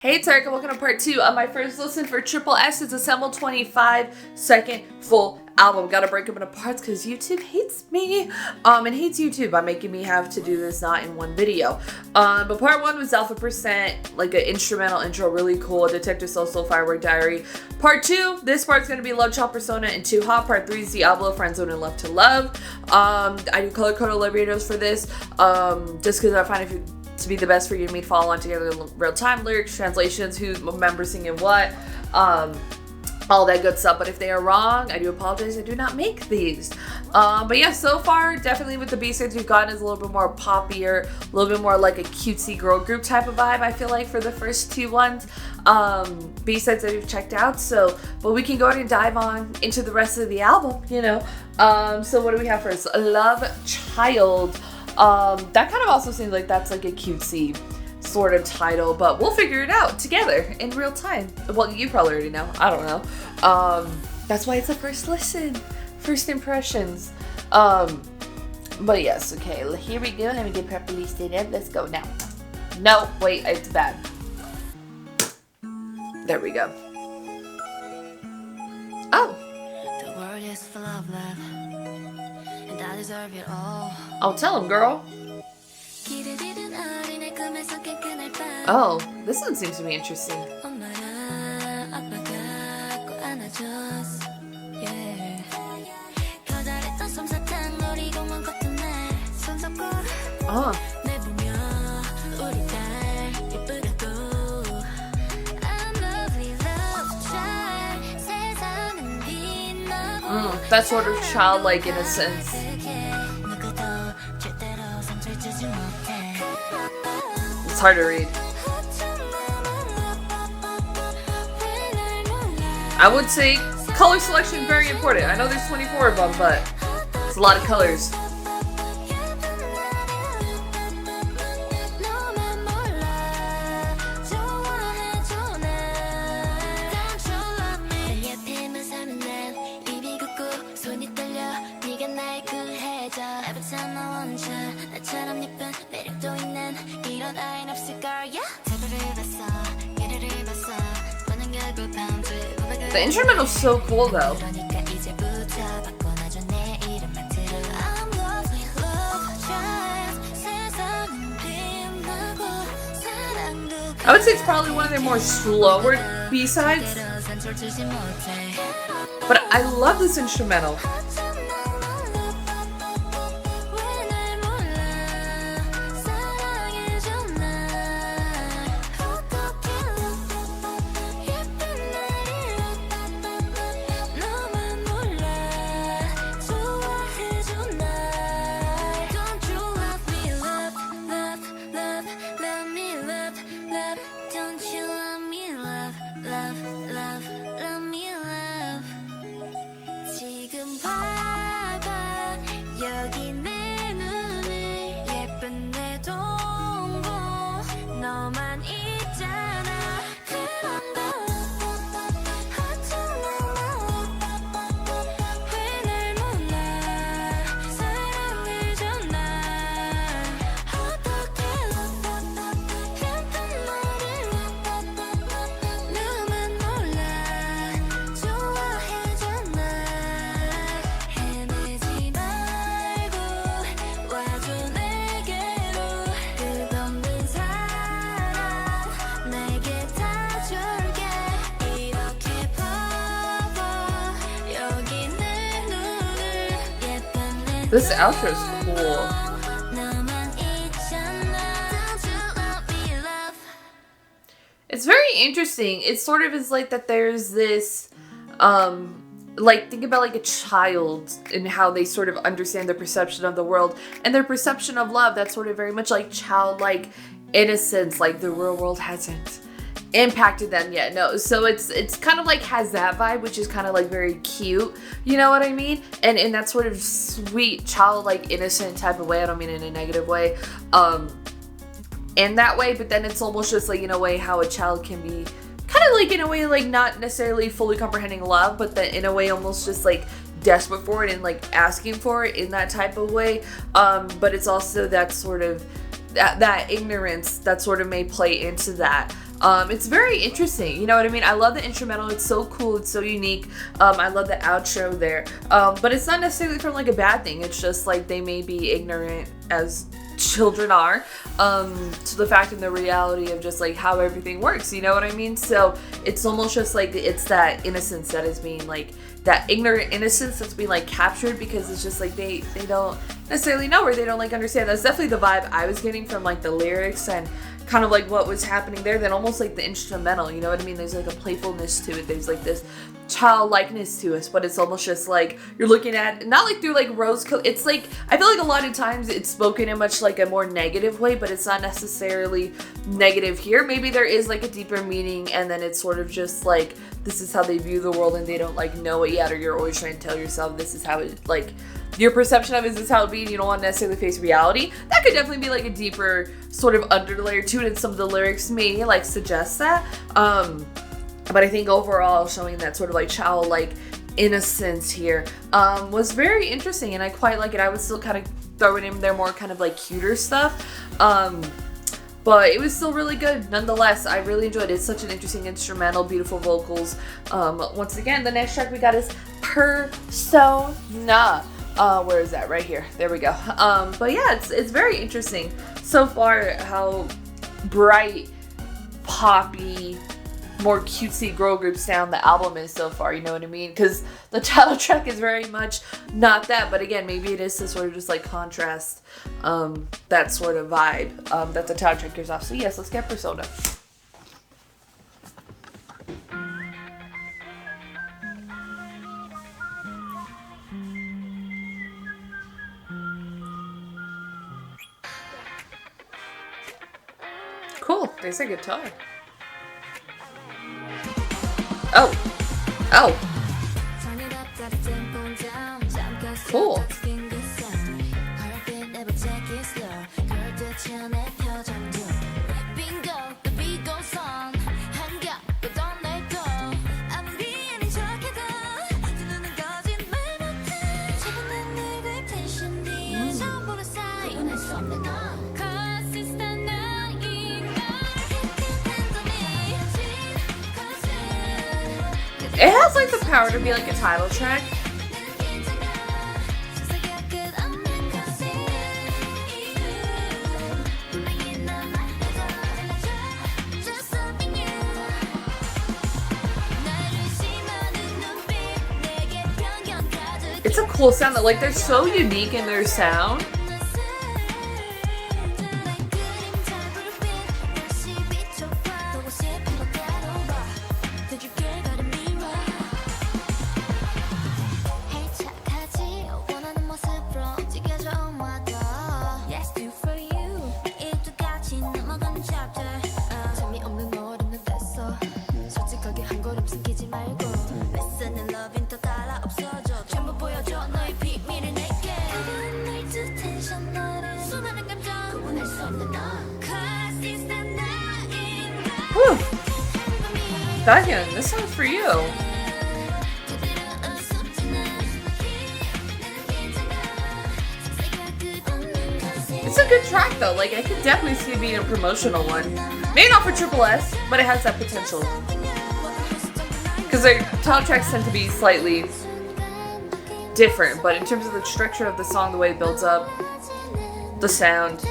Hey, it's Erika. Welcome to part 2 of my first listen for tripleS. It's ASSEMBLE25 second full album. Gotta break them into parts because YouTube hates me. And hates YouTube by making me have to do this not in one video. But part 1 was Alpha%, like an instrumental intro, really cool. Detective Soul Firework Diary. Part 2, this part's gonna be Love Child Persona and Too Hot. Part 3 is Diablo, Friendzone, and Love to Love. I do color coded love videos for this, just because I find it to be the best for you and me to follow on together in real time, lyrics, translations, who's members singing what, all that good stuff. But if they are wrong, I do apologize. I do not make these. But yeah, so far, definitely with the B-sides we've gotten is a little bit more poppier, a little bit more like a cutesy girl group type of vibe, I feel like, for the first two ones. B-sides that we've checked out. So, but we can go ahead and dive on into the rest of the album, you know. So what do we have first? Love Child. That kind of also seems like that's like a cutesy sort of title, but we'll figure it out together in real time. Well, you probably already know. I don't know. That's why it's a first listen, first impressions. But yes, okay, here we go. Let me get properly stated. Let's go now. No, wait, it's bad. There we go. Oh. The world is full of love, and I deserve it all. Oh, tell him, girl. Oh, this one seems to be interesting. Oh. That sort of childlike innocence. It's hard to read. I would say color selection very important. I know there's 24 of them, but it's a lot of colors. The instrumental's so cool though. I would say it's probably one of their more slower B-sides. But I love this instrumental. This outro is cool. It's very interesting. It sort of is like that there's this, like, think about like a child and how they sort of understand their perception of the world and their perception of love. That's sort of very much like childlike innocence, like the real world hasn't impacted them yet. No, so it's kind of like has that vibe, which is kind of like very cute, you know what I mean, and in that sort of sweet childlike innocent type of way. I don't mean in a negative way, in that way, but then it's almost just like in a way how a child can be kind of like in a way like not necessarily fully comprehending love, but then in a way almost just like desperate for it and like asking for it in that type of way. But it's also that sort of that ignorance that sort of may play into that. It's very interesting, you know what I mean? I love the instrumental, it's so cool, it's so unique. I love the outro there, but it's not necessarily from like a bad thing. It's just like they may be ignorant as children are to the fact and the reality of just like how everything works, you know what I mean? So it's almost just like it's that innocence that is being like, that ignorant innocence that's being like captured, because it's just like they don't necessarily know, or they don't like understand. That's definitely the vibe I was getting from like the lyrics and kind of like what was happening there. Then almost like the instrumental, you know what I mean? There's like a playfulness to it, there's like this childlikeness to us, but it's almost just like you're looking at, not like through like it's like, I feel like a lot of times it's spoken in much like a more negative way, but it's not necessarily negative here. Maybe there is like a deeper meaning, and then it's sort of just like this is how they view the world and they don't like know it yet, or you're always trying to tell yourself this is how it, like your perception of it is this how it be, and you don't want to necessarily face reality. That could definitely be like a deeper sort of underlayer to it, and some of the lyrics may like suggest that. But I think overall showing that sort of like childlike innocence here was very interesting, and I quite like it. I would still kind of throw it in there more kind of like cuter stuff. But it was still really good nonetheless. I really enjoyed it. It's such an interesting instrumental, beautiful vocals. Once again, the next track we got is Persona. Where is that? Right here. There we go. But yeah, it's very interesting so far how bright, poppy, more cutesy girl group sound the album is so far, you know what I mean? Because the title track is very much not that, but again, maybe it is to sort of just like contrast that sort of vibe that the title track gives off. So yes, let's get Persona. Cool, they say guitar. Oh. Oh. Cool. It has like the power to be like a title track. It's a cool sound that like they're so unique in their sound. Whew. Dahyun, this song's for you. It's a good track though, like I could definitely see it being a promotional one. Maybe not for tripleS, but it has that potential. Because their title tracks tend to be slightly different, but in terms of the structure of the song, the way it builds up, the sound.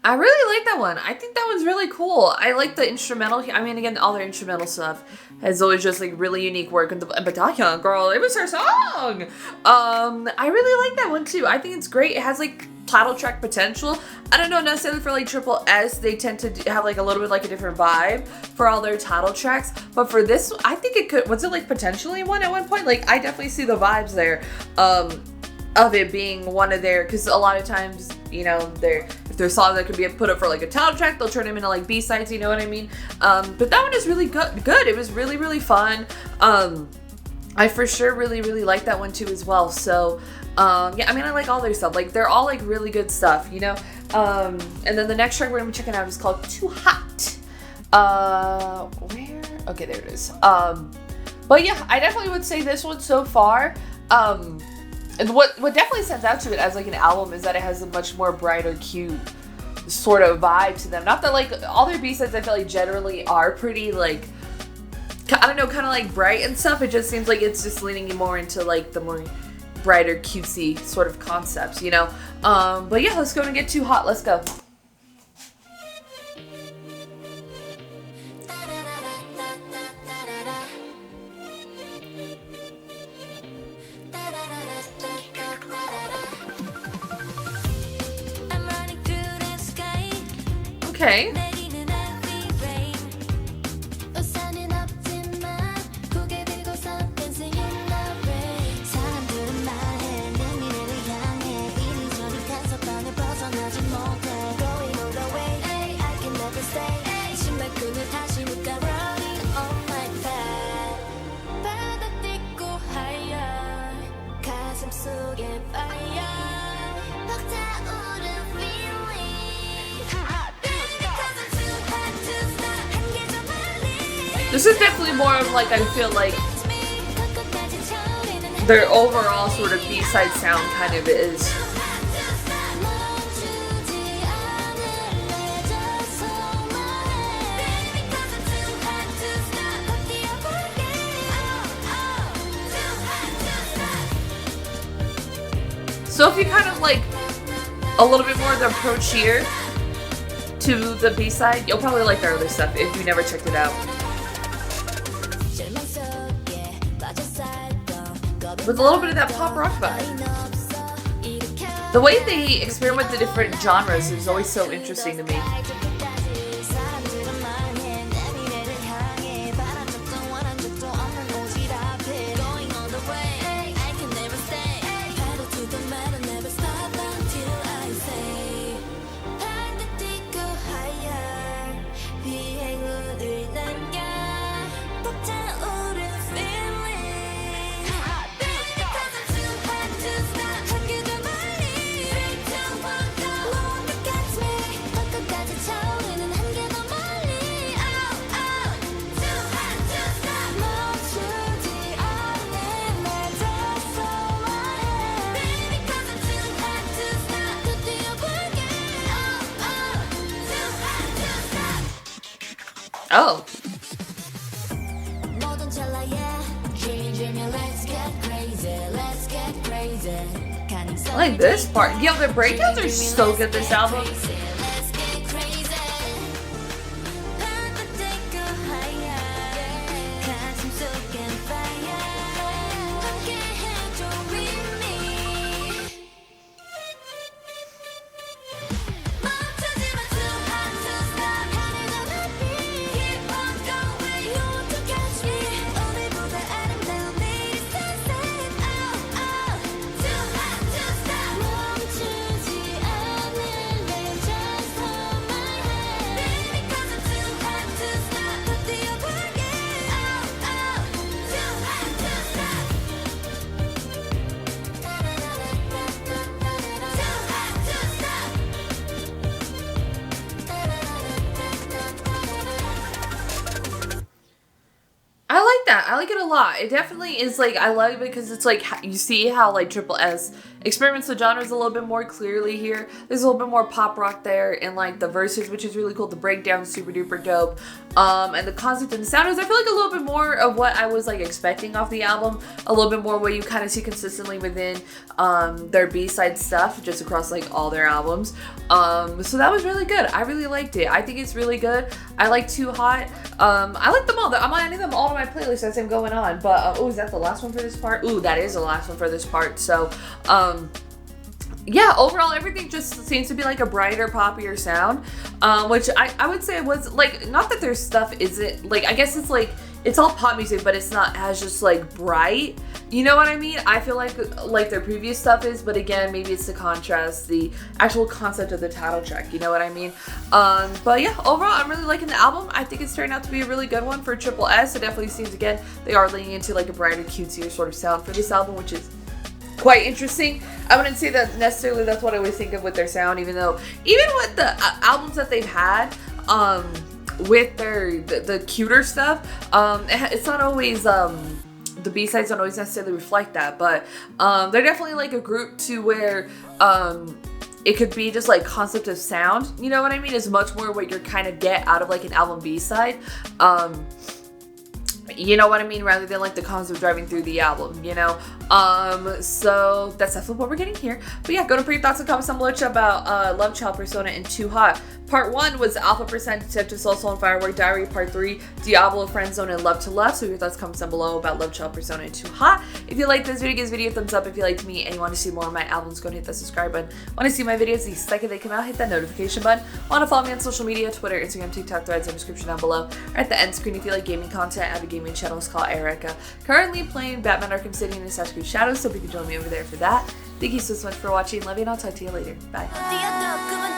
I really like that one. I think that one's really cool. I like the instrumental. I mean, again, all their instrumental stuff has always just like really unique work. But Dahyun, girl, it was her song. I really like that one too. I think it's great. It has like title track potential. I don't know necessarily for like tripleS, they tend to have like a little bit like a different vibe for all their title tracks. But for this, I think it could, was it like potentially one at one point? Like I definitely see the vibes there of it being one of their, because a lot of times, you know, if there's songs that could be put up for like a title track, they'll turn them into like B-sides, you know what I mean? But that one is really good. It was really, really fun. I for sure really, really like that one too as well. So yeah, I mean, I like all their stuff. Like they're all like really good stuff, you know? And then the next track we're gonna be checking out is called Too Hot. Where? Okay, there it is. But yeah, I definitely would say this one so far. And what definitely stands out to it as like an album is that it has a much more brighter, cute sort of vibe to them. Not that like all their B-sides I feel like generally are pretty like, I don't know, kind of like bright and stuff. It just seems like it's just leaning more into like the more brighter, cutesy sort of concepts, you know? But yeah, let's go and get Too Hot. Let's go. Okay. This is definitely more of like, I feel like their overall sort of B-side sound kind of is. So if you kind of like a little bit more of the approach here to the B-side, you'll probably like their other stuff if you never checked it out. With a little bit of that pop rock vibe. The way they experiment with the different genres is always so interesting to me. Oh. I like this part. Yo, the breakdowns are so good this album. I like it a lot. It definitely is like, I love it because it's like, you see how like tripleS experiments with genres a little bit more clearly here. There's a little bit more pop rock there in like the verses, which is really cool. The breakdown super duper dope. And the concept and the sound is, I feel like, a little bit more of what I was like expecting off the album. A little bit more what you kind of see consistently within their B-side stuff, just across like all their albums. So that was really good. I really liked it. I think it's really good. I like Too Hot. I like them all. I'm adding them all to my playlist as I'm going on. But oh, is that the last one for this part? Ooh, that is the last one for this part. So yeah, overall everything just seems to be like a brighter, poppier sound, which I would say was like, not that their stuff isn't like, I guess it's like, it's all pop music, but it's not as just like bright, you know what I mean? I feel like their previous stuff is, but again, maybe it's to contrast the actual concept of the title track, you know what I mean? But yeah, overall I'm really liking the album. I think it's turned out to be a really good one for tripleS. It definitely seems, again, they are leaning into like a brighter, cutesier sort of sound for this album, which is quite interesting. I wouldn't say that necessarily that's what I always think of with their sound, even with the albums that they've had, with the cuter stuff, it's not always, the B-sides don't always necessarily reflect that, but they're definitely like a group to where it could be just like concept of sound, you know what I mean? Is much more what you're kind of get out of like an album B-side. You know what I mean? Rather than like the concept of driving through the album, you know? So that's definitely what we're getting here. But yeah, go to put your thoughts and comments down below about Love Child Persona and Too Hot. Part 1 was Alpha Percent, Detective Soul Soul and Firework Diary. Part 3, Diablo, Friendzone, and Love to Love. So your thoughts, comments down below about Love Child Persona and Too Hot. If you like this video, give this video a thumbs up. If you liked me and you want to see more of my albums, go and hit that subscribe button. Want to see my videos the second they come out, hit that notification button. Want to follow me on social media, Twitter, Instagram, TikTok, Threads, in the description down below. Or at the end screen if you like gaming content. I have a gaming channel, it's called Erika. Currently playing Batman Arkham City and Assassin's Creed Shadows, so you can join me over there for that. Thank you so much for watching. Love you, and I'll talk to you later. Bye.